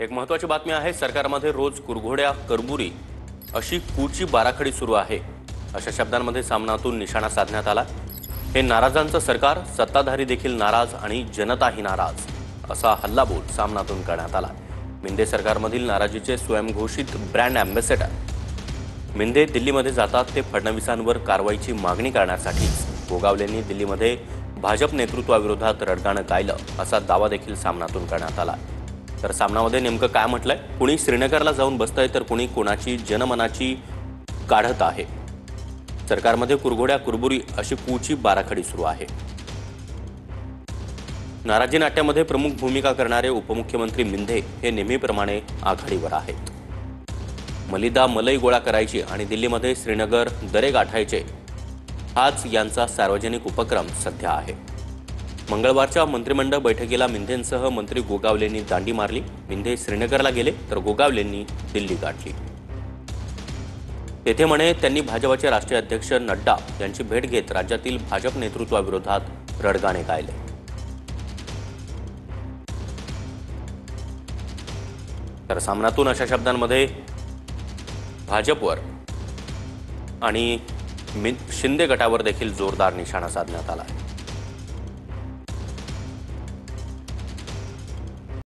एक महत्त्वाची बातमी आहे। सरकारमध्ये रोज कुरघोड्या करबुरी अशी कूची बाराखडी सुरू आहे, अशा शब्दांमध्ये सामनातून निशाणा साधण्यात आला। हे नाराजांचं सरकार, सत्ताधारी देखील नाराज आणि जनताही नाराज, असा हल्लाबोल सामनातून करण्यात आला। मिंदे सरकारमधील नाराजीचे स्वयंघोषित ब्रँड अँबॅसेडर मिंदे दिल्लीमध्ये जातात ते फडणवीसांवर कारवाईची मागणी करण्यासाठी। गोगावलेंनी दिल्लीमध्ये भाजप नेतृत्वाविरोधात रडगाणं गायलं, असा दावा देखील सामनातून करण्यात आला। तर सामनामध्ये नेमकं काय म्हटलंय, कुणी श्रीनगरला जाऊन बसतंय तर कुणी कोणाची जनमनाची काढत आहे। सरकारमध्ये कुरघोड्या कुरबुरी अशी कूची बाराखडी सुरू आहे। नाराजी नाट्यामध्ये प्रमुख भूमिका करणारे उपमुख्यमंत्री मिंदे हे नेहमीप्रमाणे आघाडीवर आहेत। मलिदा मलई गोळा करायची आणि दिल्लीमध्ये श्रीनगर दरे गाठायचे, हाच यांचा सार्वजनिक उपक्रम सध्या आहे। मंगळवारच्या मंत्रिमंडळ बैठकीला मिंदेंसह मंत्री गोगावलेंनी दांडी मारली। मिंदे श्रीनगरला गेले तर गोगावलेंनी दिल्ली गाठली। तेथे म्हणे त्यांनी भाजपचे राष्ट्रीय अध्यक्ष नड्डा यांची भेट घेत राज्यातील भाजप नेतृत्वाविरोधात रडगाणे गायले। तर सामनातून अशा शब्दांमध्ये भाजपवर आणि शिंदे गटावर देखील जोरदार निशाणा साधण्यात आला आहे।